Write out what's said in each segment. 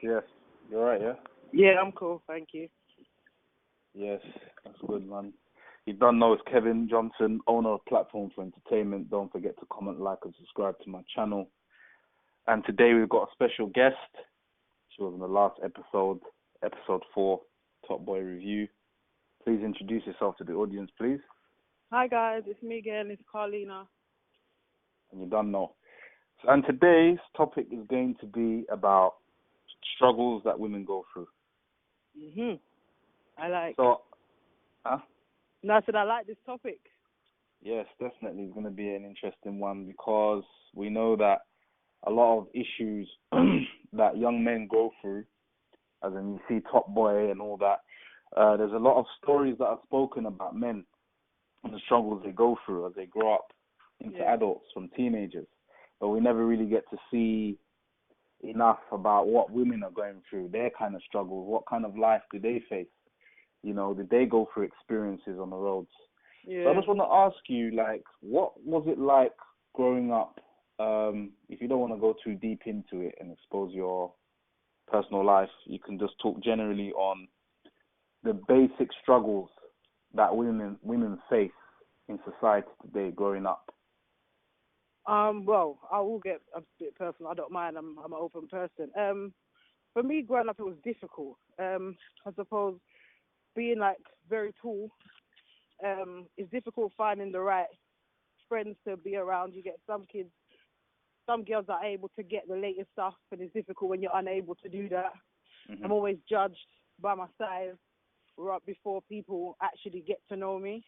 Yes. You're right, yeah? Yeah, I'm cool, thank you. Yes, that's good, man. You don't know it's Kevin Johnson, owner of Platform for Entertainment. Don't forget to comment, like, and subscribe to my channel. And today we've got a special guest. She was in the last episode 4, Top Boy Review. Please introduce yourself to the audience, please. Hi guys, it's me again, it's Carlina. And you don't know. And today's topic is going to be about struggles that women go through. I like. So, No, I said I like this topic. Yes, definitely. It's going to be an interesting one because we know that a lot of issues that young men go through, as in you see Top Boy and all that, there's a lot of stories that are spoken about men and the struggles they go through as they grow up into adults from teenagers. But we never really get to see enough about what women are going through, their kind of struggles, what kind of life do they face? You know, did they go through experiences on the roads? Yeah. So I just want to ask you, like, what was it like growing up? If you don't want to go too deep into it and expose your personal life, you can just talk generally on the basic struggles that women face in society today growing up. Well, I will get a bit personal. I don't mind. I'm an open person. For me, growing up, it was difficult. I suppose being like very tall, it's difficult finding the right friends to be around. You get some girls are able to get the latest stuff, and it's difficult when you're unable to do that. I'm always judged by my size right before people actually get to know me.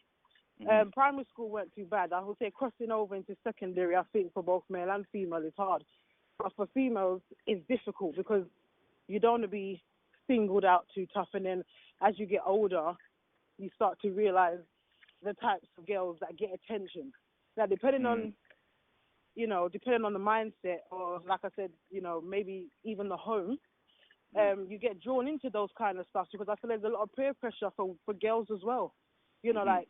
Primary school weren't too bad. I would say crossing over into secondary, I think for both male and female is hard. But for females, it's difficult because you don't want to be singled out too tough. And then as you get older, you start to realize the types of girls that get attention. Now, depending on the mindset, or like I said, maybe even the home, you get drawn into those kind of stuff because I feel there's a lot of peer pressure for girls as well. Like,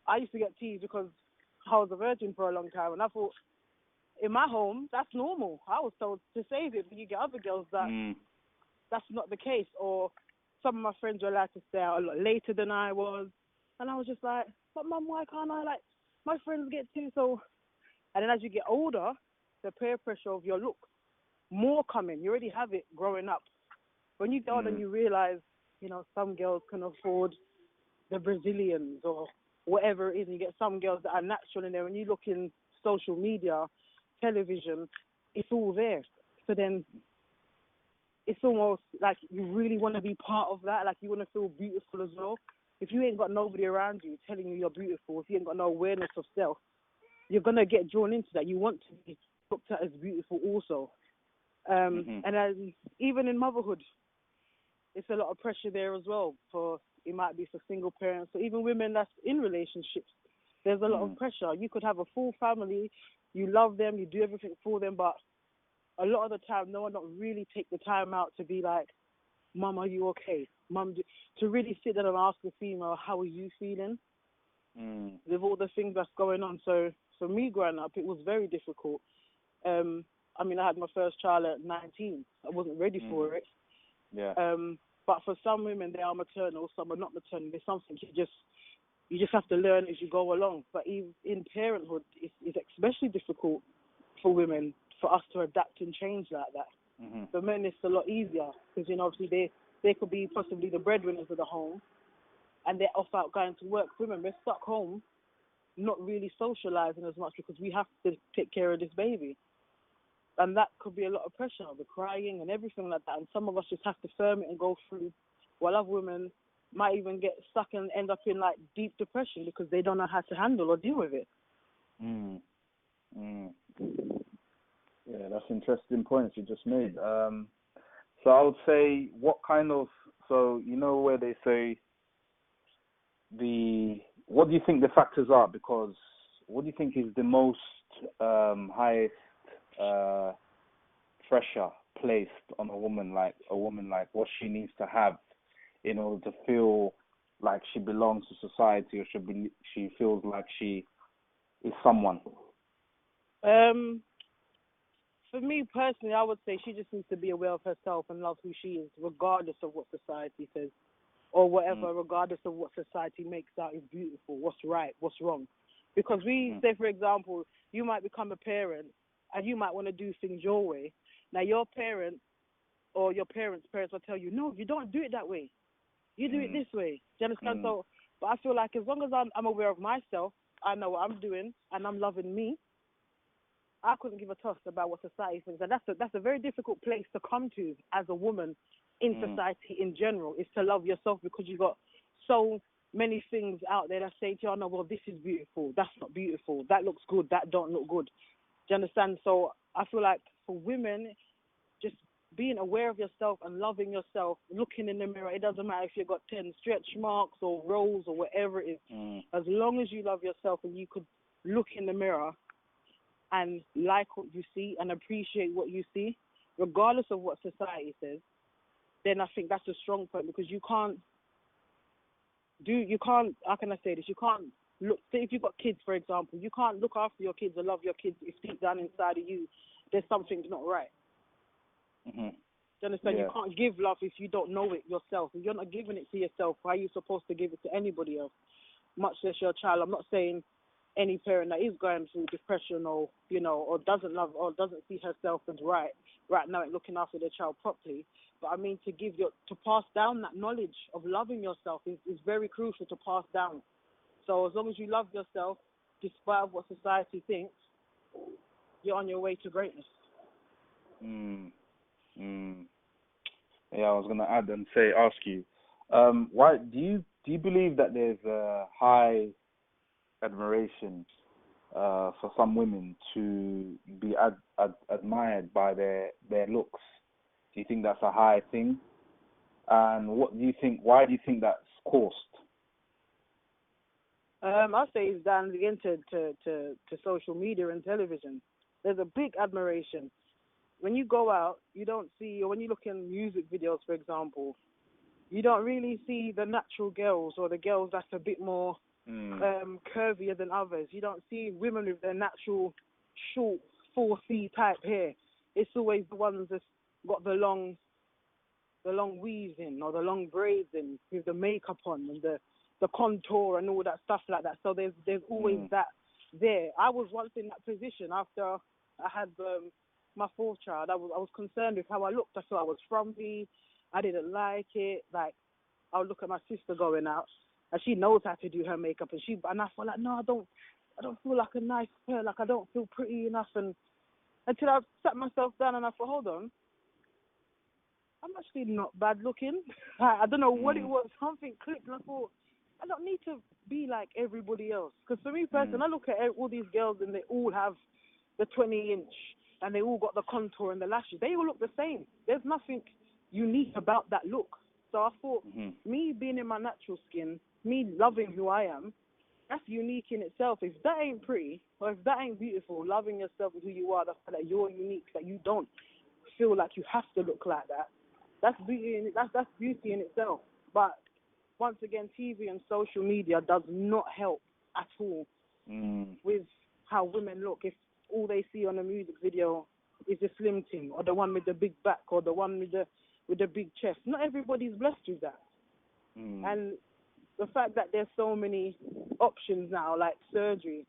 I used to get teased because I was a virgin for a long time, and I thought, in my home, that's normal. I was told to save it, but you get other girls that that's not the case, or some of my friends were allowed to stay out a lot later than I was, and I was just like, but Mum, why can't I? Like, my friends get too, so... And then as you get older, the peer pressure of your looks, more coming. You already have it growing up. When you get older, you realize, some girls can afford the Brazilians or whatever it is, and you get some girls that are natural in there. When you look in social media, television, it's all there. So then it's almost like you really want to be part of that, like you want to feel beautiful as well. If you ain't got nobody around you telling you you're beautiful, if you ain't got no awareness of self, you're going to get drawn into that. You want to be looked at as beautiful also. And then even in motherhood, it's a lot of pressure there as well. It might be for single parents, or even women that's in relationships. There's a lot of pressure. You could have a full family, you love them, you do everything for them, but a lot of the time, no one don't really take the time out to be like, Mum, are you okay? Mum, to really sit there and ask the female, how are you feeling? With all the things that's going on. So for me growing up, it was very difficult. I had my first child at 19. I wasn't ready for it. Yeah. But for some women, they are maternal, some are not maternal. It's something you just have to learn as you go along. But even in parenthood, it's especially difficult for women, for us to adapt and change like that. For men, it's a lot easier because, obviously they could be possibly the breadwinners of the home and they're off out going to work. Women, we're stuck home, not really socializing as much because we have to take care of this baby. And that could be a lot of pressure, the crying and everything like that. And some of us just have to firm it and go through, while other women might even get stuck and end up in like deep depression because they don't know how to handle or deal with it. Yeah, that's interesting points you just made. So I would say, so you know where they say what do you think the factors are? Because what do you think is the most highest pressure placed on a woman like what she needs to have in order to feel like she belongs to society, or she feels like she is someone? For me personally, I would say she just needs to be aware of herself and love who she is, regardless of what society says or whatever, regardless of what society makes out is beautiful, what's right, what's wrong. Because say, for example, you might become a parent and you might want to do things your way. Now, your parent or your parents' will tell you, no, you don't do it that way. You do it this way. Do you understand? So, but I feel like as long as I'm aware of myself, I know what I'm doing, and I'm loving me, I couldn't give a toss about what society thinks. And that's a very difficult place to come to as a woman in society in general, is to love yourself, because you've got so many things out there that say to you, oh, no, well, this is beautiful, that's not beautiful, that looks good, that don't look good. Do you understand? So I feel like for women, just being aware of yourself and loving yourself, looking in the mirror, it doesn't matter if you've got 10 stretch marks or rolls or whatever it is, as long as you love yourself and you could look in the mirror and like what you see and appreciate what you see, regardless of what society says, then I think that's a strong point, because you can't, how can I say this, you can't look, say if you've got kids, for example, you can't look after your kids or love your kids if deep down inside of you, there's something's not right. Do you understand? Yeah. You can't give love if you don't know it yourself. If you're not giving it to yourself, how are you supposed to give it to anybody else, much less your child? I'm not saying any parent that is going through depression or, or doesn't love or doesn't see herself as right now and looking after their child properly. But I mean, to pass down that knowledge of loving yourself is very crucial to pass down. So as long as you love yourself, despite of what society thinks, you're on your way to greatness. Yeah, I was gonna add and ask you, why do you believe that there's a high admiration for some women to be admired by their looks? Do you think that's a high thing? And what do you think? Why do you think that's caused? I'll say it's down again to social media and television. There's a big admiration. When you go out, you don't see, or when you look in music videos, for example, you don't really see the natural girls or the girls that's a bit more curvier than others. You don't see women with their natural short 4C type hair. It's always the ones that's got the long weaves in or the long braids in with the makeup on and the contour and all that stuff like that. So there's always that there. I was once in that position after I had my fourth child. I was concerned with how I looked. I thought I was frumpy. I didn't like it. Like, I would look at my sister going out, and she knows how to do her makeup, and I felt like, no, I don't feel like a nice girl. Like, I don't feel pretty enough. And until I sat myself down and I thought, hold on, I'm actually not bad looking. I don't know what it was. Something clicked, and I thought, I don't need to be like everybody else. Because for me personally, I look at all these girls and they all have the 20-inch, and they all got the contour and the lashes. They all look the same. There's nothing unique about that look. So I thought, me being in my natural skin, me loving who I am, that's unique in itself. If that ain't pretty, or if that ain't beautiful, loving yourself and who you are, the fact that you're unique, that you don't feel like you have to look like that, that's beauty in itself. But once again, TV and social media does not help at all with how women look. If all they see on a music video is a slim thing, or the one with the big back, or the one with the big chest, not everybody's blessed with that. And the fact that there's so many options now, like surgery,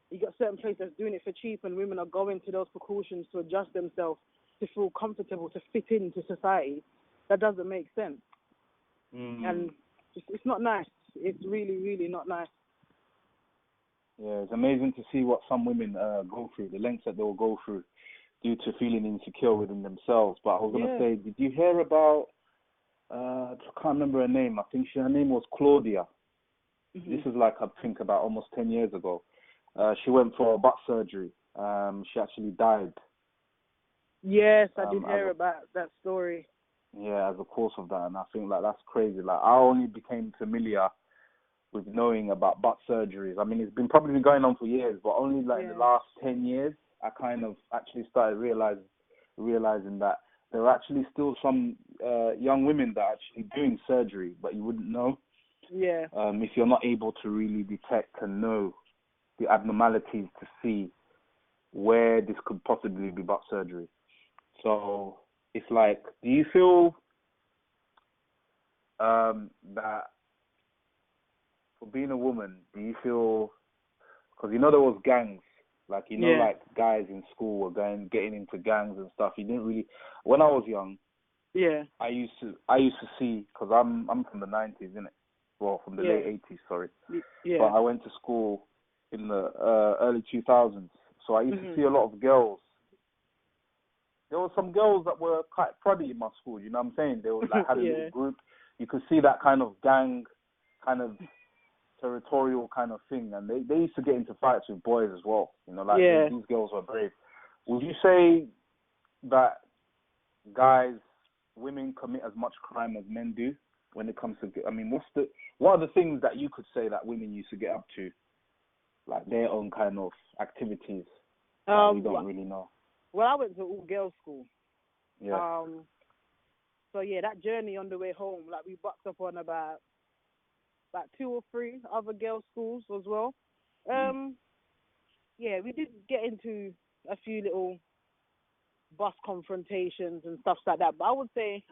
you got certain places that's doing it for cheap, and women are going to those precautions to adjust themselves to feel comfortable, to fit into society. That doesn't make sense. And it's not nice. It's really, really not nice. Yeah, it's amazing to see what some women go through, the lengths that they'll go through due to feeling insecure within themselves. But I was gonna Yeah. say, did you hear about? I can't remember her name. I think her name was Claudia. This is like, I think, about almost 10 years ago. She went for butt surgery. She actually died. Yes, I did hear about that story. Yeah, as a course of that, and I think like that's crazy. Like I only became familiar with knowing about butt surgeries. I mean, it's been probably been going on for years, but only like in the last 10 years, I kind of actually started realizing that there are actually still some young women that are actually doing surgery, but you wouldn't know. Yeah. If you're not able to really detect and know the abnormalities to see where this could possibly be butt surgery. So it's like, do you feel that for being a woman, do you feel, because you know there was gangs, like you know, like guys in school were getting into gangs and stuff. You didn't really, when I was young, I used to see, because I'm from the 90s, innit? Well, from the late 80s, sorry. Yeah. But I went to school in the early 2000s, so I used to see a lot of girls. There were some girls that were quite proddy in my school, you know what I'm saying? They were like had a little group. You could see that kind of gang, kind of territorial kind of thing, and they used to get into fights with boys as well. You know, like these girls were brave. Would you say that women commit as much crime as men do when it comes to? I mean, what are the things that you could say that women used to get up to, like their own kind of activities that we don't really know? Well, I went to all girls school. Yeah. So yeah, that journey on the way home, like we bucked up on about 2 or 3 other girls' schools as well. Yeah, we did get into a few little bus confrontations and stuff like that. But I would say,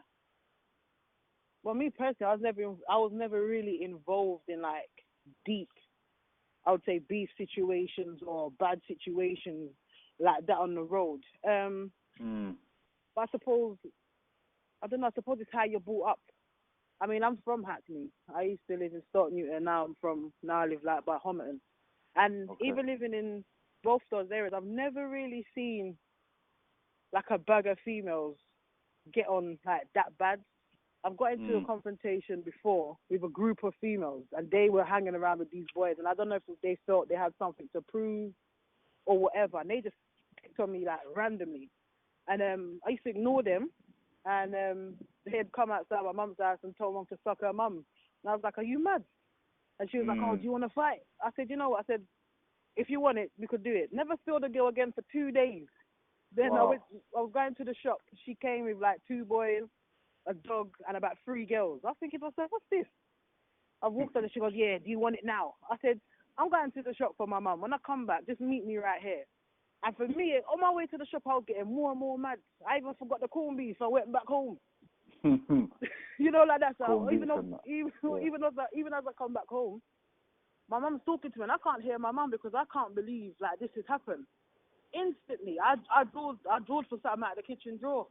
well, me personally, I was never really involved in like deep, I would say, beef situations or bad situations like that on the road. But I suppose, I don't know, I suppose it's how you're brought up. I mean, I'm from Hackney. I used to live in Stoke Newton. Now I live like by Homerton. And even living in both those areas, I've never really seen like a bag of females get on like that bad. I've got into a confrontation before with a group of females, and they were hanging around with these boys, and I don't know if they thought they had something to prove or whatever, and they just picked on me like randomly. And I used to ignore them, and they'd come outside my mum's house and told mum to suck her mum. And I was like, are you mad? And she was like, oh, do you want to fight? I said, you know what? I said, if you want it, we could do it. Never saw the girl again for 2 days. Then I was going to the shop. She came with like 2 boys, a dog, and about 3 girls. I was thinking to myself, what's this? I walked on and she goes, yeah, do you want it now? I said, I'm going to the shop for my mum. When I come back, just meet me right here. And for me, on my way to the shop, I was getting more and more mad. I even forgot the corned beef, so I went back home. You know, like that. So even as I come back home, my mum's talking to me, and I can't hear my mum because I can't believe like this has happened. Instantly, I drawed for something out of the kitchen drawer,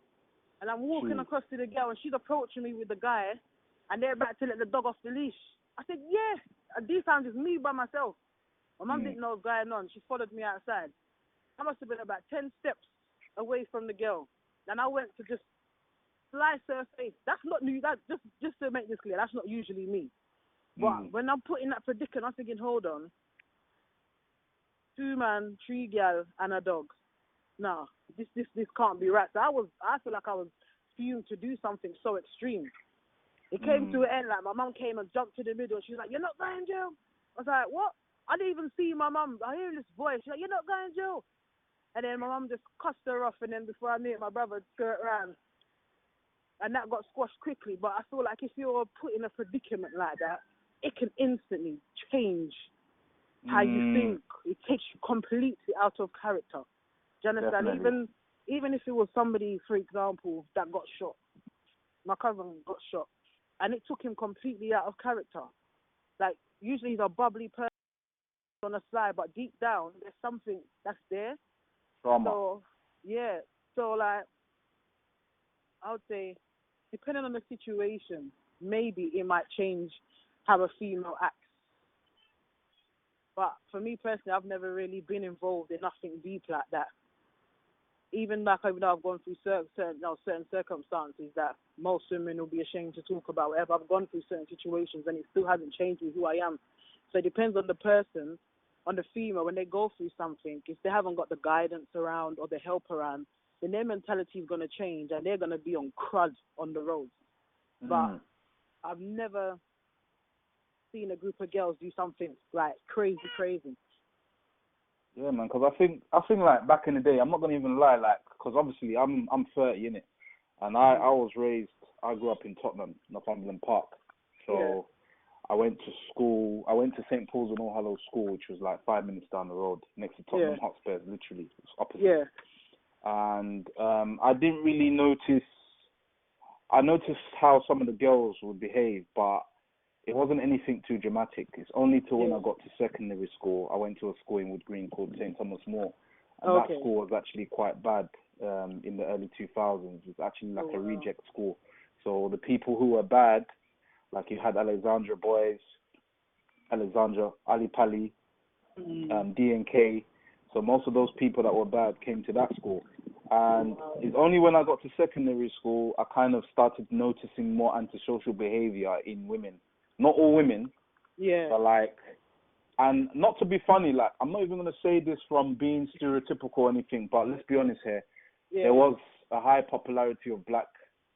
and I'm walking across to the girl, and she's approaching me with the guy, and they're about to let the dog off the leash. I said, yeah. And this time it's me by myself. My mum didn't know what was going on. She followed me outside. I must have been about 10 steps away from the girl, and I went to just slice her face. That's not new. That just to make this clear, that's not usually me. But when I'm put in that predicament, I'm thinking, hold on, 2 man, 3 gal, and a dog. No, this can't be right. So I feel like I was fumed to do something so extreme. It came to an end. Like my mum came and jumped to the middle. She was like, "You're not going to jail." I was like, "What?" I didn't even see my mum. I hear this voice. She's like, "You're not going to jail." And then my mum just cussed her off. And then before I knew it, my brother skirt around. And that got squashed quickly. But I feel like if you're put in a predicament like that, it can instantly change how you think. It takes you completely out of character. Do you understand? Definitely. Even if it was somebody, for example, that got shot. My cousin got shot. And it took him completely out of character. Like, usually he's a bubbly person on the side, but deep down, there's something that's there. Trauma. So, yeah. So, like, I would say, depending on the situation, maybe it might change how a female acts. But for me personally, I've never really been involved in nothing deep like that. even like even though I've gone through certain circumstances that most women will be ashamed to talk about, whatever, I've gone through certain situations and it still hasn't changed me who I am. So it depends on the person, on the female, when they go through something, if they haven't got the guidance around or the help around, then their mentality is going to change and they're going to be on crud on the roads. But I've never seen a group of girls do something like crazy. Yeah, man, because I think like back in the day, I'm not gonna even lie, like, because obviously I'm 30, innit, and I grew up in Tottenham, Northumberland Park, so I went to St. Paul's and All Hallows School, which was like 5 minutes down the road, next to Tottenham Hotspur, literally, it's opposite. Yeah. And I didn't really notice. I noticed how some of the girls would behave, but it wasn't anything too dramatic. It's only till when I got to secondary school, I went to a school in Wood Green called St. Thomas More. And that school was actually quite bad in the early 2000s. It was actually like a reject school. So the people who were bad, like you had Alexandra Boys, Alexandra, Ali Pali, D&K. So most of those people that were bad came to that school. And it's only when I got to secondary school, I kind of started noticing more antisocial behavior in women. Not all women, but like, and not to be funny, like, I'm not even going to say this from being stereotypical or anything, but let's be honest here. There was a high popularity of black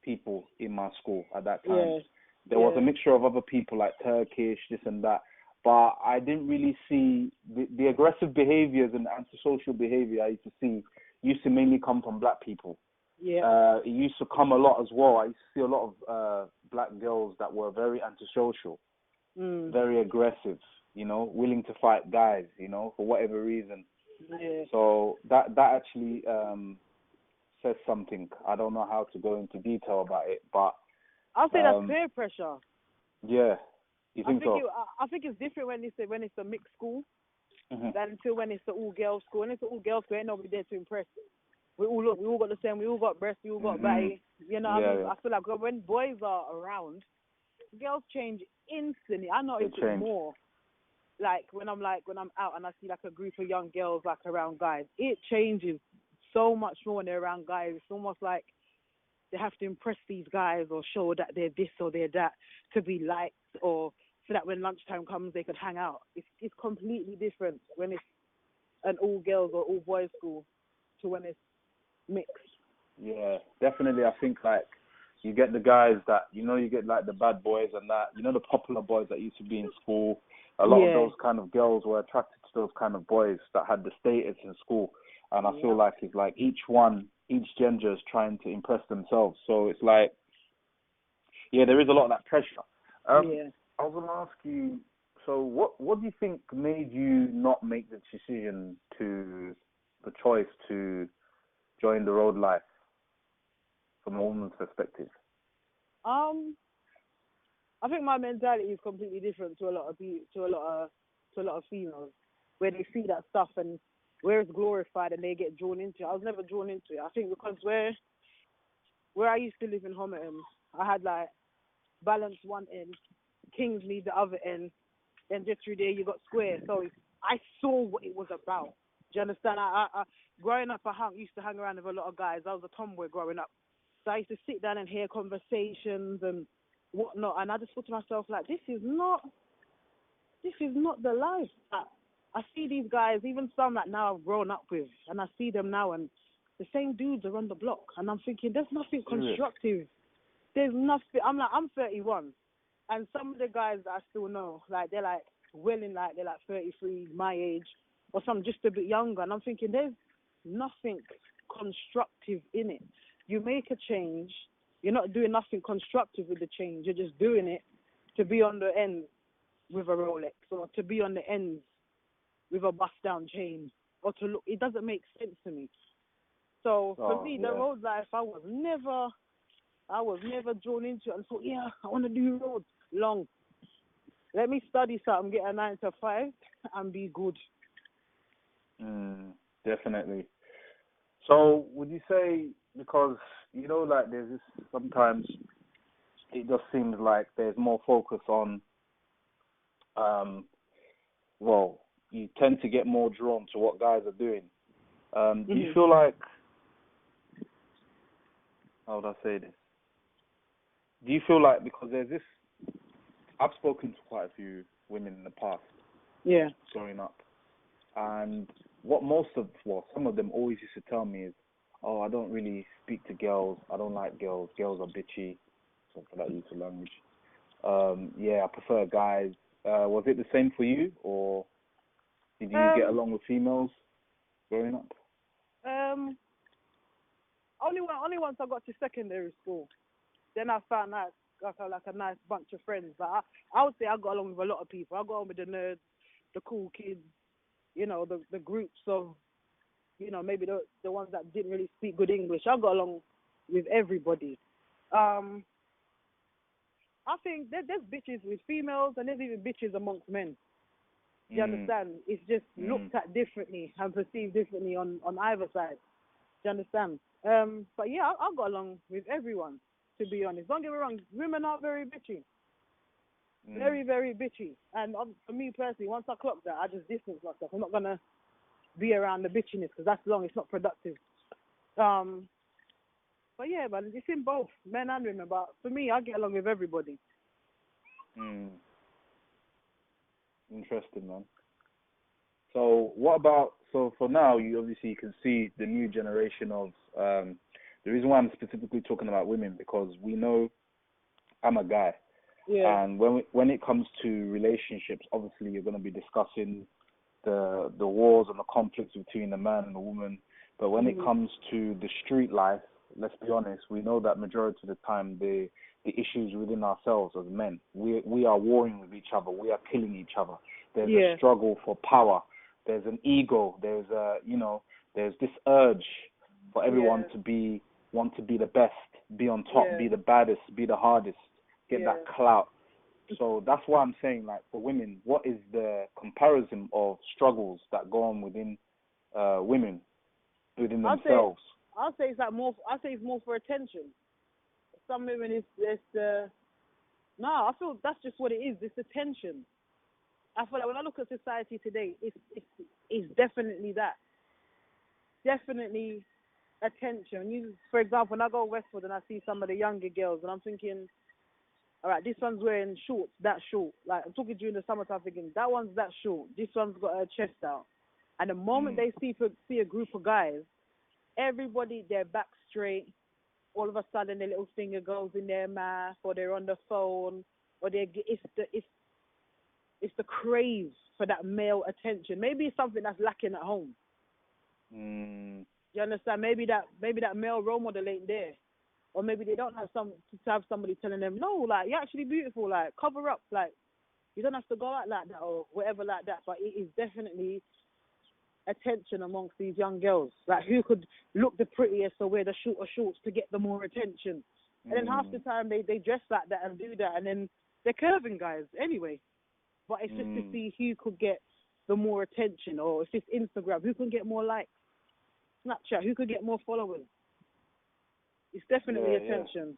people in my school at that time. There was a mixture of other people like Turkish, this and that, but I didn't really see the aggressive behaviors and antisocial behavior I used to mainly come from black people. It used to come a lot as well. I used to see a lot of black girls that were very antisocial, very aggressive, you know, willing to fight guys, you know, for whatever reason. So that actually says something. I don't know how to go into detail about it, but I'll say that's peer pressure. Yeah, you think so? I think it's different when it's a mixed school than until when it's the all girls school. When it's the all girls school, ain't nobody there to impress. We all got the same. We all got breasts. We all got body. You know what I mean? I feel like when boys are around, girls change instantly. I notice it more. Like when I'm out and I see like a group of young girls like around guys, it changes so much more when they're around guys. It's almost like they have to impress these guys or show that they're this or they're that to be liked, or so that when lunchtime comes they could hang out. It's completely different when it's an all girls or all boys school to when it's mixed. Yeah, definitely. I think like you get the guys that, you know, you get like the bad boys and that, you know, the popular boys that used to be in school. A lot of those kind of girls were attracted to those kind of boys that had the status in school. And I feel like it's like each gender is trying to impress themselves. So it's like, there is a lot of that pressure. I was going to ask you, so what do you think made you not make the decision the choice to join the road life from a woman's perspective? I think my mentality is completely different to a lot of females, where they see that stuff and where it's glorified and they get drawn into it. I was never drawn into it. I think because where I used to live in Homerton, I had like Balance one end, Kingsley the other end, then just through there you got Square. So I saw what it was about. Do you understand? I growing up, I used to hang around with a lot of guys. I was a tomboy growing up, so I used to sit down and hear conversations and whatnot, and I just thought to myself, like, this is not the life. I see these guys, even some that now I've grown up with, and I see them now, and the same dudes are on the block, and I'm thinking, there's nothing constructive. There's nothing. I'm 31, and some of the guys that I still know, like, they're like they're like 33, my age, or some just a bit younger, and I'm thinking, there's nothing constructive in it. You make a change, you're not doing nothing constructive with the change. You're just doing it to be on the end with a Rolex, or to be on the ends with a bust-down chain, or to look. It doesn't make sense to me. So for me, the road life, I was never drawn into it and thought, I want to do roads long. Let me study something, get a 9 to 5, and be good. Definitely. So would you say, because, you know, like there's this, sometimes it just seems like there's more focus on, you tend to get more drawn to what guys are doing. Do you feel like how would I say this? Do you feel like, because there's this, I've spoken to quite a few women in the past, Yeah. growing up, and what some of them always used to tell me is, oh, I don't really speak to girls, I don't like girls, girls are bitchy, something like that use of language. Yeah, I prefer guys. Was it the same for you, or did you get along with females growing up? Only once I got to secondary school, then I found out like a nice bunch of friends. But I would say I got along with a lot of people. I got on with the nerds, the cool kids, the groups of, maybe the ones that didn't really speak good English. I got along with everybody. I think there's bitches with females, and there's even bitches amongst men. Do you understand? It's just looked at differently and perceived differently on either side. Do you understand? But yeah, I got along with everyone, to be honest. Don't get me wrong, women are very bitchy. Very, very bitchy. And for me personally, once I clock that, I just distance myself. I'm not going to be around the bitchiness because that's long. It's not productive. But yeah, but it's in both, men and women. But for me, I get along with everybody. Interesting, man. So for now, you obviously can see the new generation of, the reason why I'm specifically talking about women, because we know I'm a guy. Yeah. And when it comes to relationships, obviously you're going to be discussing the wars and the conflicts between the man and the woman. But when it comes to the street life, let's be honest, we know that majority of the time the issues within ourselves as men, we are warring with each other, we are killing each other. There's a struggle for power. There's an ego. There's there's this urge for everyone to want to be the best, be on top, be the baddest, be the hardest, get that clout. So that's why I'm saying, like, for women, what is the comparison of struggles that go on within women, within themselves? I'll say it's more for attention. Some women I feel that's just what it is. It's attention. I feel like when I look at society today, it's definitely that. Definitely attention. For example, when I go westward and I see some of the younger girls, and I'm thinking, all right, this one's wearing shorts that short. Like, I'm talking during the summertime, thinking that one's that short. This one's got her chest out. And the moment they see a group of guys, everybody, their back straight. All of a sudden, their little finger goes in their mouth, or they're on the phone, or it's the craze for that male attention. Maybe it's something that's lacking at home. You understand? Maybe that male role model ain't there, or maybe they don't have somebody telling them, no, like, you're actually beautiful, like, cover up, like, you don't have to go out like that or whatever like that. But it is definitely attention amongst these young girls, like, who could look the prettiest or wear the shorter shorts to get the more attention. And then half the time they dress like that and do that, and then they're curving guys anyway. But it's just to see who could get the more attention, or if it's Instagram, who can get more likes, Snapchat, who could get more followers. It's definitely attention.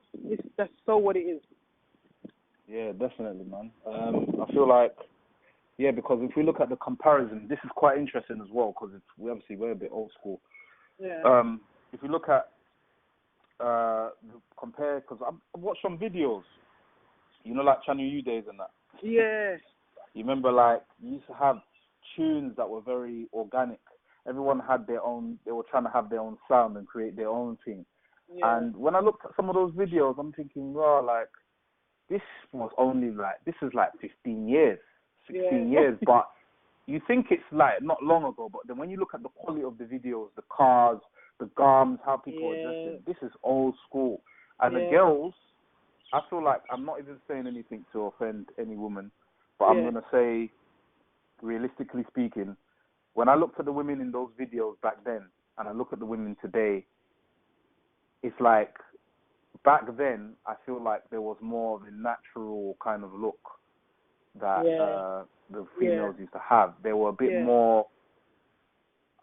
That's so what it is. Yeah, definitely, man. I feel like, because if we look at the comparison, this is quite interesting as well, because we're a bit old school. Yeah. If you look at compare, because I've watched some videos, like Channel U days and that. Yeah. You remember, like, you used to have tunes that were very organic. Everyone had their own. They were trying to have their own sound and create their own thing. Yeah. And when I looked at some of those videos, I'm thinking, well, like, this is like 15 years, 16 years. But you think it's like not long ago. But then when you look at the quality of the videos, the cars, the garms, how people are dressing, this is old school. And the girls, I feel like, I'm not even saying anything to offend any woman, but I'm going to say, realistically speaking, when I looked at the women in those videos back then, and I look at the women today, it's like, back then, I feel like there was more of a natural kind of look that the females used to have. They were a bit more,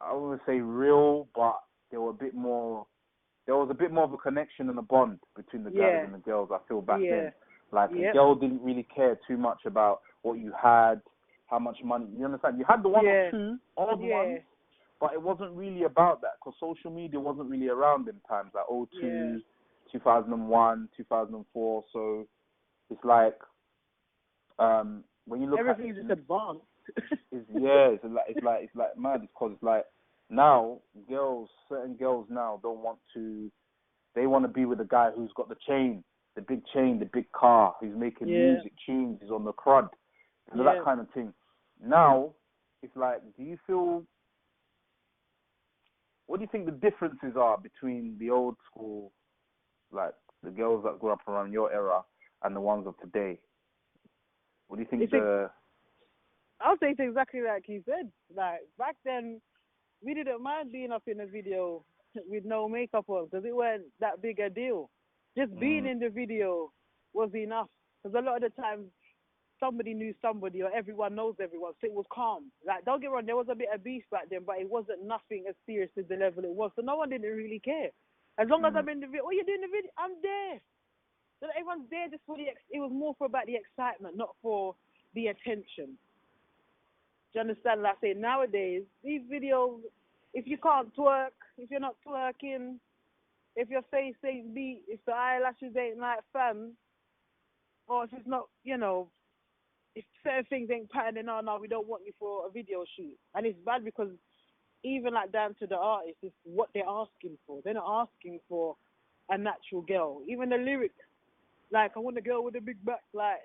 I wouldn't say real, but they were a bit more, there was a bit more of a connection and a bond between the guys and the girls, I feel, back then. Like, a girl didn't really care too much about what you had, how much money, you understand? You had the one or two odd ones, but it wasn't really about that, because social media wasn't really around in times, like 02, 2001, 2004. So it's like when you look everything's at just advanced. it's like mad. It's because it's like now certain girls now don't want to. They want to be with a guy who's got the chain, the big car, who's making music tunes, who's on the crud, that kind of thing. Now it's like, what do you think the differences are between the old school, like the girls that grew up around your era, and the ones of today? What do you think I'll say it's exactly like he said. Like, back then, we didn't mind being up in a video with no makeup on because it wasn't that big a deal. Just being in the video was enough. Because a lot of the time, somebody knew somebody or everyone knows everyone, so it was calm. Like, don't get me wrong, there was a bit of beef back then, but it wasn't nothing as serious as the level it was. So no one didn't really care. As long as I'm in the video, you doing the video? I'm there. So everyone's there just for it was more for about the excitement, not for the attention. Do you understand? Like I say, nowadays, these videos, if you can't twerk, if you're not twerking, if your face ain't beat, if the eyelashes ain't like fun, or if it's not, if certain things ain't patterning, no, we don't want you for a video shoot. And it's bad because even like down to the artist, it's what they're asking for. They're not asking for a natural girl. Even the lyrics, like, I want a girl with a big back, like,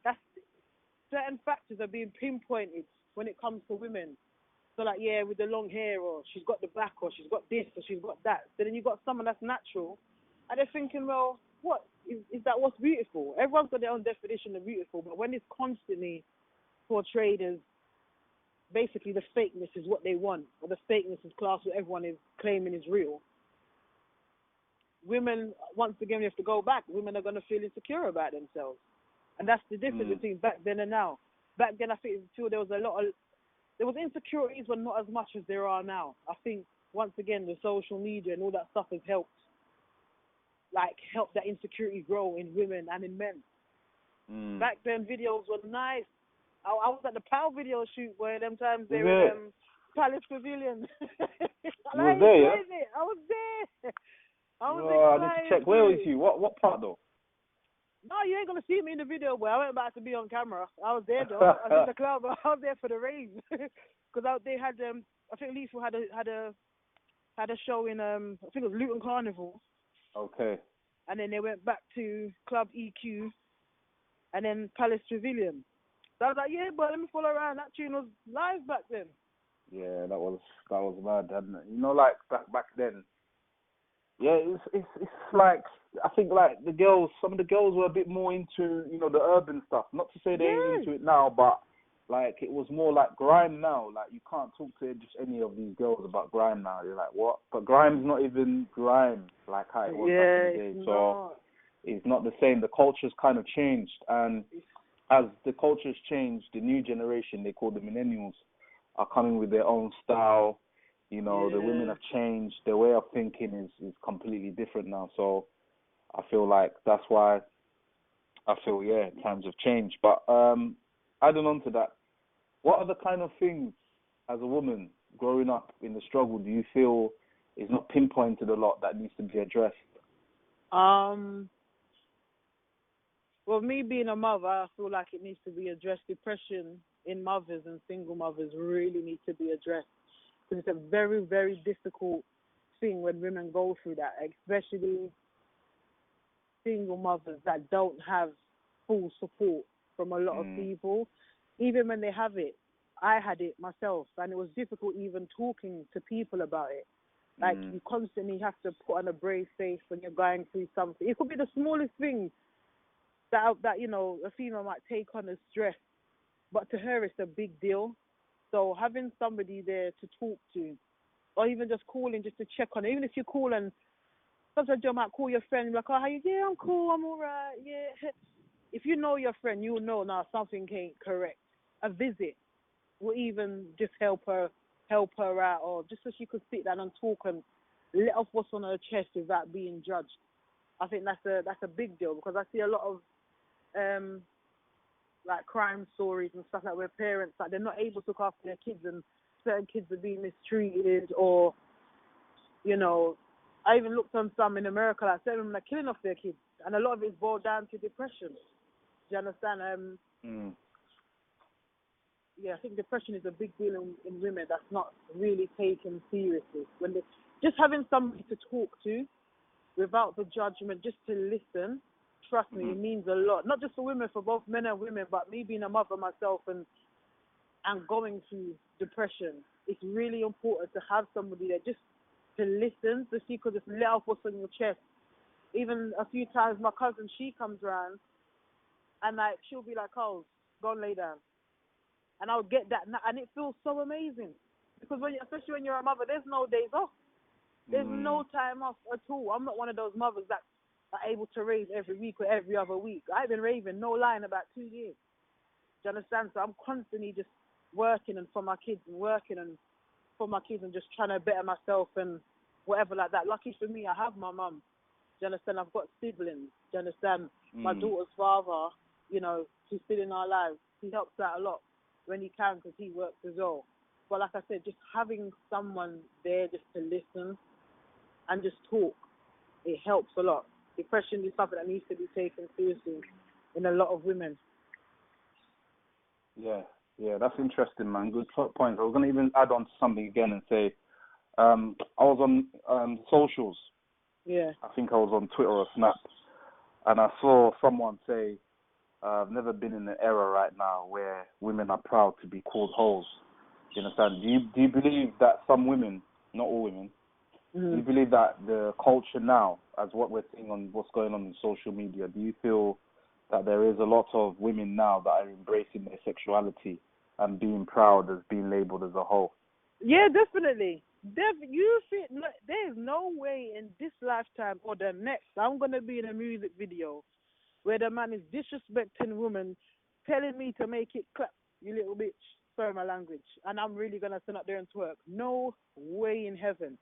that's certain factors are being pinpointed when it comes to women. So, like, with the long hair, or she's got the back, or she's got this, or she's got that. So then you got someone that's natural, and they're thinking, well, what? Is that what's beautiful? Everyone's got their own definition of beautiful, but when it's constantly portrayed as basically the fakeness is what they want, or the fakeness is class what everyone is claiming is real, women, once again, we have to go back. Women are going to feel insecure about themselves. And that's the difference between back then and now. Back then, I think there was there was insecurities, but not as much as there are now. I think, once again, the social media and all that stuff has helped that insecurity grow in women and in men. Back then, videos were nice. I was at the POW video shoot where them times they were in Palace Pavilion. You were there, yeah? I was there. I was excited. I need to check. Where was you? What part, though? No, you ain't going to see me in the video, boy. I went back to be on camera. I was there, though. I was in the club. I was there for the rave. Because they had, I think Lethal had a show in, I think it was Luton Carnival. Okay. And then they went back to Club EQ and then Palace Pavilion. So I was like, yeah, but let me follow around. That tune was live back then. Yeah, that was mad, hadn't it? Like back then. Yeah, it's like, I think like some of the girls were a bit more into, the urban stuff. Not to say they ain't into it now, but like it was more like grime now. Like you can't talk to just any of these girls about grime now. You're like, what? But grime's not even grime like how it was back in the day. So it's not the same. The culture's kind of changed, and as the culture's changed, the new generation, they call the millennials, are coming with their own style. The women have changed. Their way of thinking is completely different now. So I feel like that's why times have changed. But adding on to that, what are the kind of things as a woman growing up in the struggle do you feel is not pinpointed a lot that needs to be addressed? Well, me being a mother, I feel like it needs to be addressed. Depression in mothers and single mothers really needs to be addressed. Because it's a very, very difficult thing when women go through that, especially single mothers that don't have full support from a lot of people. Even when they have it, I had it myself, and it was difficult even talking to people about it. Like, you constantly have to put on a brave face when you're going through something. It could be the smallest thing that a female might take on as stress, but to her it's a big deal. So having somebody there to talk to, or even just calling just to check on it, even if you call and sometimes you might call your friend and be like, oh, how you? Yeah, I'm cool, I'm all right, yeah. If you know your friend, you'll know now something ain't correct. A visit will even just help her out, or just so she could sit down and talk and let off what's on her chest without being judged. I think that's a big deal, because I see a lot of like crime stories and stuff like where parents, like, they're not able to look after their kids and certain kids are being mistreated, or I even looked on some in America, like certain women are killing off their kids, and a lot of it's boiled down to depression. Do you understand? Yeah, I think depression is a big deal in women that's not really taken seriously. When they just having somebody to talk to without the judgment, just to listen. Trust me, it means a lot. Not just for women, for both men and women, but me being a mother myself and going through depression, it's really important to have somebody there just to listen, to see, because just let out what's on your chest. Even a few times, my cousin, she comes around, and like she'll be like, "Oh, go and lay down," and I'll get that, and it feels so amazing because especially when you're a mother, there's no days off, there's no time off at all. I'm not one of those mothers that are able to raise every week or every other week. I've been raving, no lie, in about 2 years. Do you understand? So I'm constantly just working and for my kids and working and for my kids and just trying to better myself and whatever like that. Lucky for me, I have my mum. Do you understand? I've got siblings. Do you understand? My daughter's father, you know, he's still in our lives. He helps out a lot when he can because he works as well. But like I said, just having someone there just to listen and just talk, it helps a lot. Depression is something that needs to be taken seriously in a lot of women. Yeah, that's interesting, man. Good points. I was going to even add on to something again and say, I was on socials. Yeah. I think I was on Twitter or Snap, and I saw someone say, I've never been in an era right now where women are proud to be called hoes. You understand? Do you believe that some women, not all women, do you believe that the culture now, as what we're seeing on what's going on in social media, do you feel that there is a lot of women now that are embracing their sexuality and being proud as being labelled as a hoe? Yeah, definitely. You feel there is no way in this lifetime or the next I'm gonna be in a music video where the man is disrespecting women, telling me to make it clap, you little bitch. Sorry my language, and I'm really gonna stand up there and twerk. No way in heaven.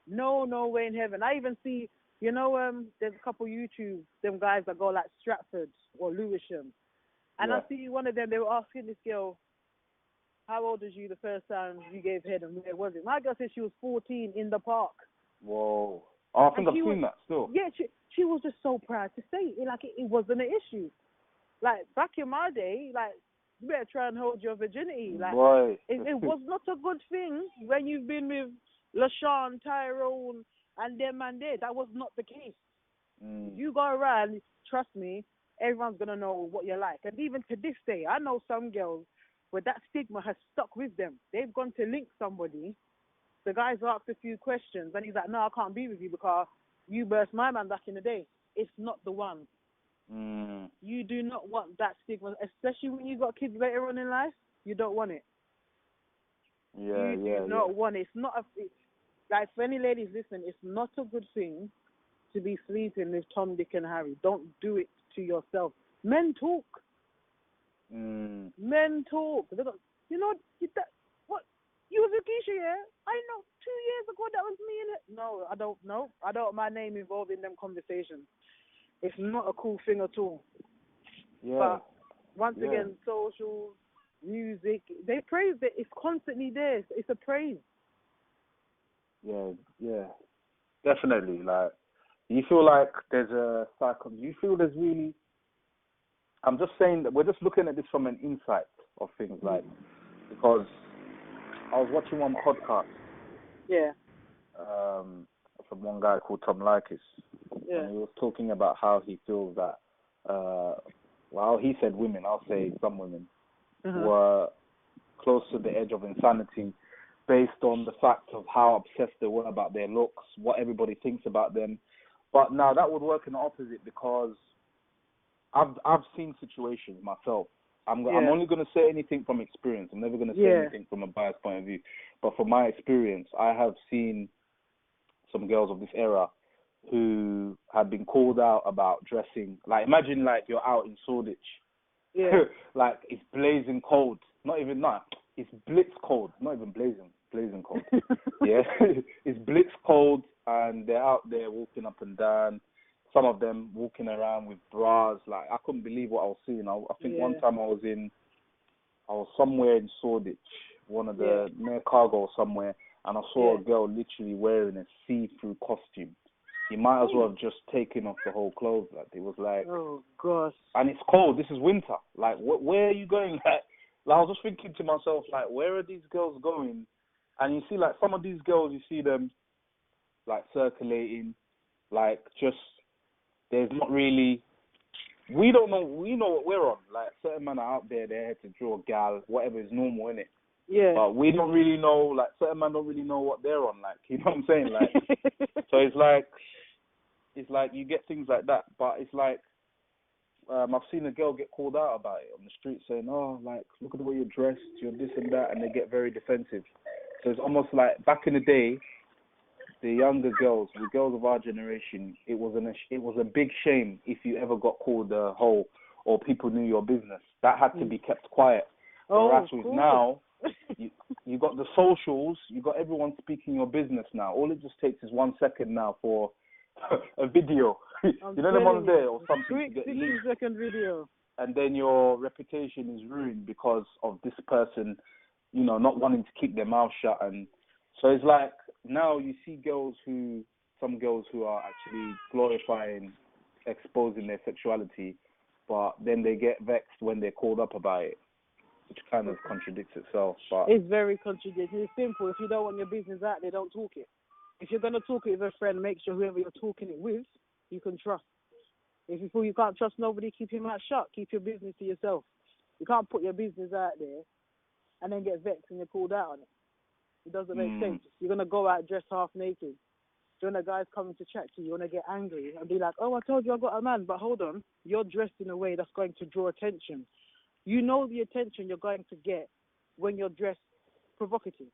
No way in heaven. I even see, you know, there's a couple YouTube, them guys that go like Stratford or Lewisham. And I see one of them, they were asking this girl, how old was you the first time you gave head and where was it? My girl said she was 14 in the park. Whoa. Oh, I think I've seen that still. Yeah, she was just so proud to say it. Like, it wasn't an issue. Like, back in my day, like, you better try and hold your virginity. Like, Boy. it was not a good thing when you've been with LaShawn, Tyrone, and them and there. That was not the case. You go around, trust me, everyone's going to know what you're like. And even to this day, I know some girls where that stigma has stuck with them. They've gone to link somebody. The guy's asked a few questions, and he's like, no, I can't be with you because you burst my man back in the day. It's not the one. You do not want that stigma, especially when you got kids later on in life. You don't want it. You do not want it. It's not like, for any ladies listening, it's not a good thing to be sleeping with Tom, Dick, and Harry. Don't do it to yourself. Men talk. Men talk. They don't, you know, what? You was with Keisha, yeah? I know 2 years ago that was me in it. No, I don't know. I don't want my name involved in them conversations. It's not a cool thing at all. Yeah. But once again, social, music, they praise it. It's constantly there. It's a praise. Yeah. Definitely. Like, do you feel like there's a cycle? Do you feel there's really... I'm just saying that we're just looking at this from an insight of things, like, because I was watching one podcast. Yeah. From one guy called Tom Likis. Yeah. And he was talking about how he feels that, well, he said women, I'll say some women, were close to the edge of insanity based on the fact of how obsessed they were about their looks, what everybody thinks about them. But now that would work in the opposite, because I've seen situations myself. I'm only going to say anything from experience. I'm never going to say anything from a biased point of view. But from my experience, I have seen some girls of this era who have been called out about dressing. Like, imagine, like, you're out in Shoreditch. Yeah. Like, it's blazing cold. It's blitz cold. Not even blazing cold. Yeah. It's blitz cold, and they're out there walking up and down. Some of them walking around with bras. Like, I couldn't believe what I was seeing. I think one time I was somewhere in Shoreditch, one of the near Cargo or somewhere, and I saw a girl literally wearing a see-through costume. You might as well have just taken off the whole clothes. Like, it was like, Oh gosh. and it's cold. This is winter. Like, where are you going? Like, I was just thinking to myself, like, where are these girls going? And you see, like, some of these girls, you see them, like, circulating, like, just, there's not really, we don't know, we know what we're on. Like, certain men are out there, they're here to draw a gal, whatever is normal, innit? Yeah. But we don't really know, like, certain men don't really know what they're on, like, you know what I'm saying? Like, so it's like you get things like that, but it's like, I've seen a girl get called out about it on the street saying, oh, like, look at the way you're dressed, you're this and that, and they get very defensive. So it's almost like back in the day, the younger girls, the girls of our generation, it was a big shame if you ever got called a hoe or people knew your business. That had to be kept quiet. Whereas with now, you got the socials, you got everyone speaking your business now. All it just takes is 1 second now for a video. You know them on there or something. Quick 60-second video. And then your reputation is ruined because of this person, you know, not wanting to keep their mouth shut. And so it's like now you see some girls who are actually glorifying, exposing their sexuality, but then they get vexed when they're called up about it, which kind of contradicts itself. But it's very contradictory. It's simple. If you don't want your business out there, don't talk it. If you're going to talk it with a friend, make sure whoever you're talking it with, you can trust. If you feel you can't trust nobody, keep your mouth shut. Keep your business to yourself. You can't put your business out there and then get vexed and you're called out on it. It doesn't make sense. You're going to go out dressed half naked. When a guy's coming to chat to you, you want to get angry and be like, oh, I told you I got a man. But hold on, you're dressed in a way that's going to draw attention. You know the attention you're going to get when you're dressed provocative.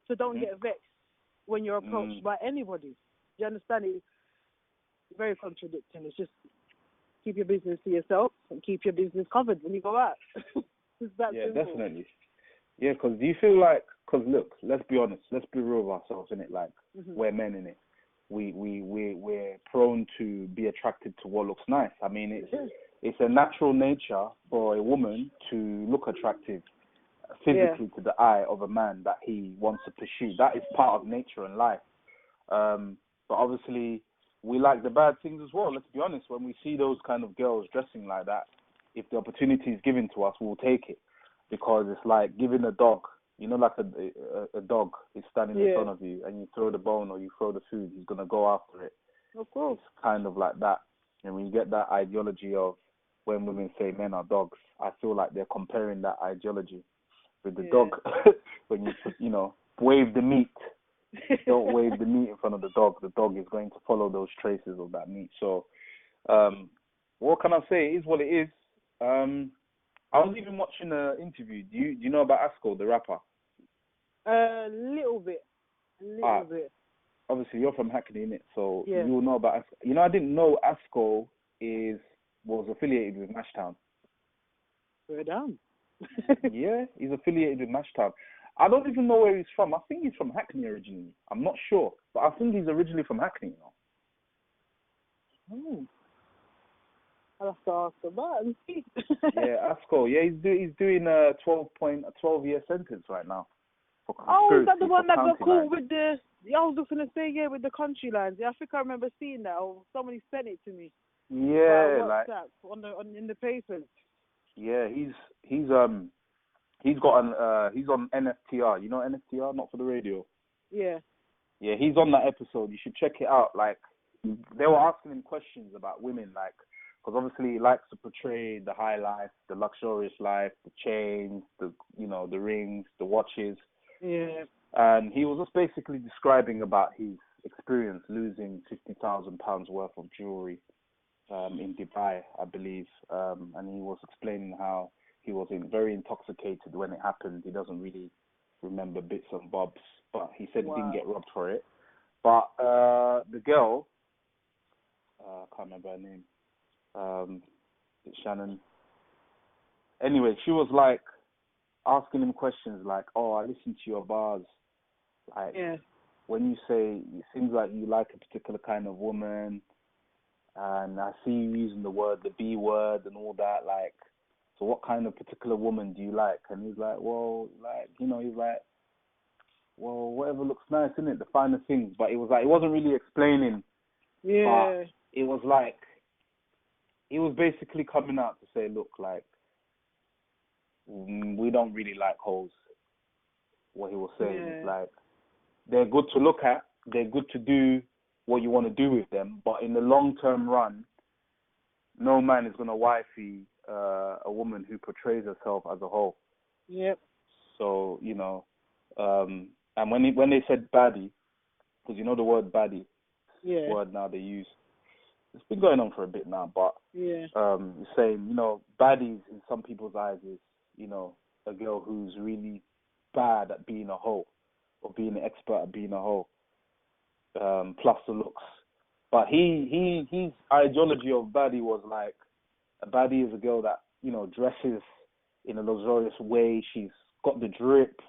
So don't get vexed when you're approached by anybody. Do you understand it? It's very contradicting. It's just keep your business to yourself and keep your business covered when you go out. It's that simple. Definitely. Yeah, because do you feel like, because look, let's be honest, let's be real with ourselves, innit? Like, we're men, innit? We're prone to be attracted to what looks nice. I mean, it's a natural nature for a woman to look attractive physically to the eye of a man that he wants to pursue. That is part of nature and life. But obviously, we like the bad things as well. Let's be honest. When we see those kind of girls dressing like that, if the opportunity is given to us, we'll take it. Because it's like giving a dog, you know, like a dog is standing in front of you and you throw the bone or you throw the food, he's going to go after it. Of course. It's kind of like that. And when you get that ideology of when women say men are dogs, I feel like they're comparing that ideology with the dog. When you know, wave the meat. Don't wave the meat in front of the dog. The dog is going to follow those traces of that meat. So, what can I say? It is what it is. I was even watching an interview. Do you know about Asko, the rapper? A little bit. Obviously, you're from Hackney, innit? So you'll know about Asko. You know, I didn't know Asko was affiliated with Mashtown. We're down. Yeah, he's affiliated with Mashtown. I don't even know where he's from. I think he's from Hackney originally. I'm not sure, but I think he's originally from Hackney, you know. I'll have to ask about and see. Yeah, Asko. Yeah, he's doing a 12-year sentence right now. Is that the one that got caught with the? I was just gonna say with the country lines. Yeah, I think I remember seeing that, or somebody sent it to me. Yeah, like in the papers. Yeah, he's on NFTR. You know NFTR, not for the radio. Yeah. Yeah, he's on that episode. You should check it out. Like, they were asking him questions about women, like, because obviously he likes to portray the high life, the luxurious life, the chains, the rings, the watches. Yeah. And he was just basically describing about his experience losing £50,000 worth of jewelry in Dubai, I believe. And he was explaining how he was very intoxicated when it happened. He doesn't really remember bits and bobs, but he said he didn't get robbed for it. But the girl, I can't remember her name, Shannon. Anyway, she was like asking him questions like, "Oh, I listened to your bars. Like, when you say it seems like you like a particular kind of woman, and I see you using the B word and all that. Like, so what kind of particular woman do you like?" And he's like, "Well, like, well, whatever looks nice, isn't it? The finer things." But it was like, it wasn't really explaining Yeah. But it was like, he was basically coming out to say, look, like, we don't really like hoes. What he was saying is Yeah. like, they're good to look at, they're good to do what you want to do with them, but in the long term run, no man is gonna wifey a woman who portrays herself as a hoe. Yep. So and when they said baddie, because you know the word baddie, Yeah. word now they use. It's been going on for a bit now, but Yeah. saying, baddies in some people's eyes is, a girl who's really bad at being a hoe or being an expert at being a hoe, plus the looks. But his ideology of baddie was like, a baddie is a girl that, dresses in a luxurious way. She's got the drip.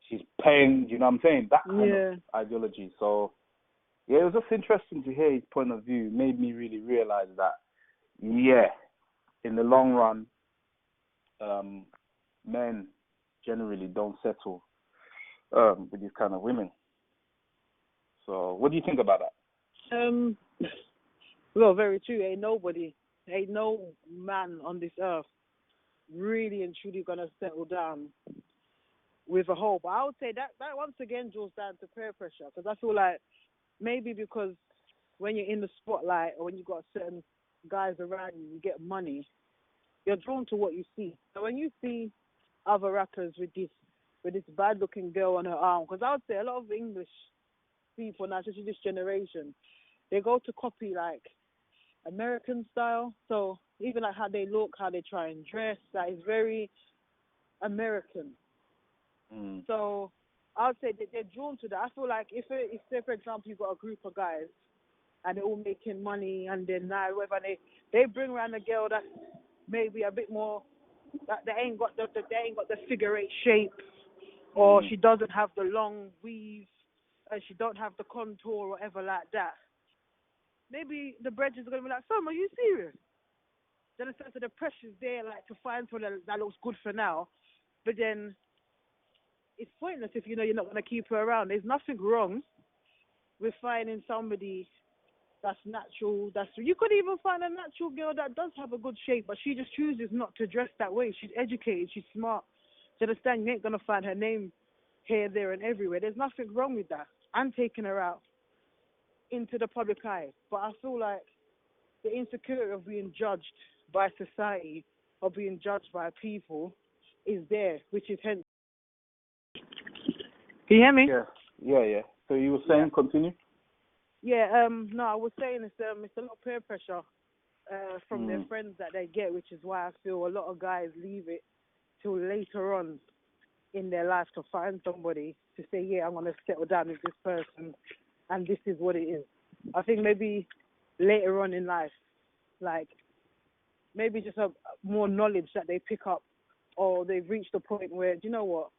She's paying, you know what I'm saying? That kind of ideology. So, yeah, it was just interesting to hear his point of view. It made me really realize that, yeah, in the long run, men generally don't settle with these kind of women. So, what do you think about that? Well, very true. Ain't no man on this earth really and truly gonna settle down with a hoe. But I would say that once again draws down to peer pressure, because I feel like maybe because when you're in the spotlight or when you got certain guys around you, you get money, you're drawn to what you see. So when you see other rappers with this bad looking girl on her arm, because I would say a lot of English people now, especially this generation, they go to copy like American style. So even like how they look, how they try and dress, that is very American. So I would say that they're drawn to that. I feel like if say for example you got a group of guys and they're all making money, and then now whether they bring around a girl that's maybe a bit more, that they ain't got the figure eight shape, or she doesn't have the long weave, and she don't have the contour or whatever like that. Maybe the bridge is gonna be like, "Sam, are you serious?" Then it's so the pressure's there, like to find someone that looks good for now, but then it's pointless if you know you're not gonna keep her around. There's nothing wrong with finding somebody that's natural. You could even find a natural girl that does have a good shape, but she just chooses not to dress that way. She's educated, she's smart. Do you understand? You ain't gonna find her name here, there, and everywhere. There's nothing wrong with that. I'm taking her out into the public eye, but I feel like the insecurity of being judged by society or being judged by people is there, which is hence. Can you hear me? Yeah. So you were saying, continue? Yeah, no, I was saying it's a lot of peer pressure from their friends that they get, which is why I feel a lot of guys leave it till later on in their life to find somebody to say, yeah, I'm going to settle down with this person and this is what it is. I think maybe later on in life, like maybe just a more knowledge that they pick up, or they've reached a point where, do you know what,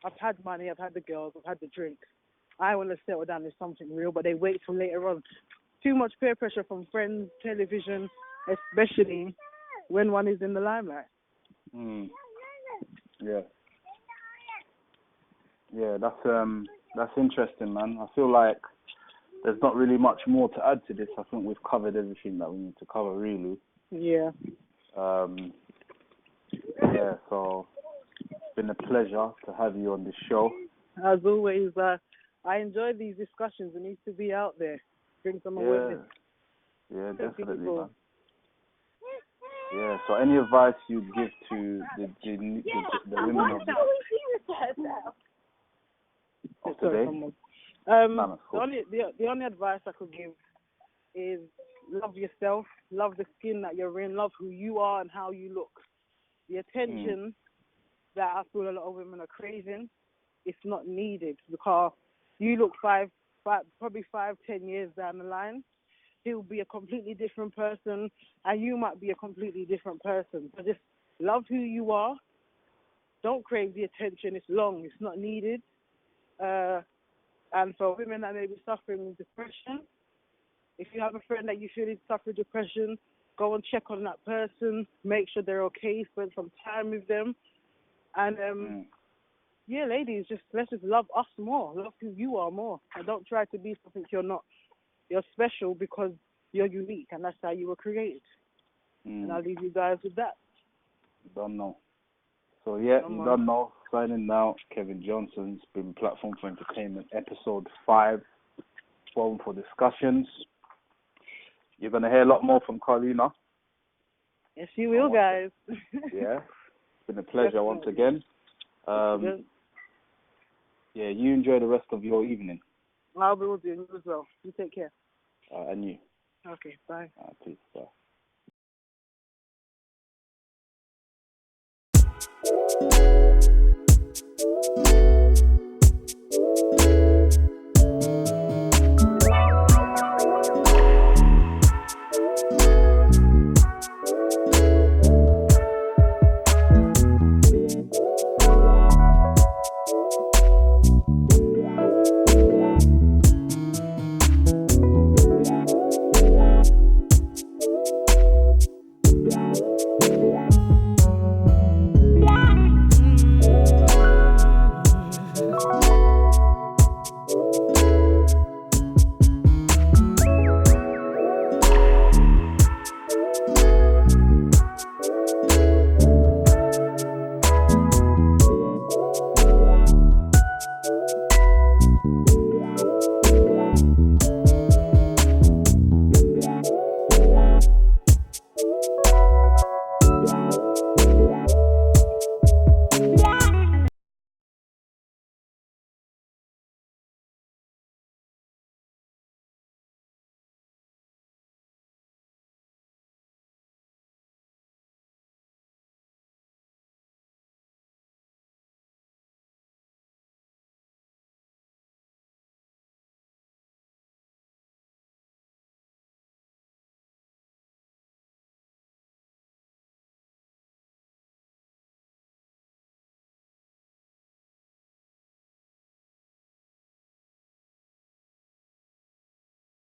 I've had money, I've had the girls, I've had the drinks, I want to settle down with something real, but they wait till later on. Too much peer pressure from friends, television, especially when one is in the limelight. Yeah, that's interesting, man. I feel like there's not really much more to add to this. I think we've covered everything that we need to cover, really. Yeah. Yeah, so it's been a pleasure to have you on this show. As always, I enjoy these discussions. It needs to be out there. Bring some awareness. Yeah, definitely, man. Yeah, so any advice you'd give to the women of today? The only advice I could give is love yourself, love the skin that you're in, love who you are and how you look. The attention that I feel a lot of women are craving, it's not needed, because you look probably 5-10 years down the line, he'll be a completely different person, and you might be a completely different person. So just love who you are. Don't crave the attention. It's long. It's not needed. And for women that may be suffering with depression, if you have a friend that you feel is suffering depression, go and check on that person. Make sure they're okay. Spend some time with them. And yeah, ladies, let's just love us more. Love who you are more. And don't try to be something you're not. You're special because you're unique, and that's how you were created. And I'll leave you guys with that. Don't know. So yeah, Come you on. don't know. Signing now, Kevin Johnson's been Platform for Entertainment, episode 5, forum for discussions. You're gonna hear a lot more from Carlina. Yes, you will, guys. Yeah, it's been a pleasure once again. Yeah, you enjoy the rest of your evening. I will do, you as well. You take care. And you. Okay, bye. Peace. Bye.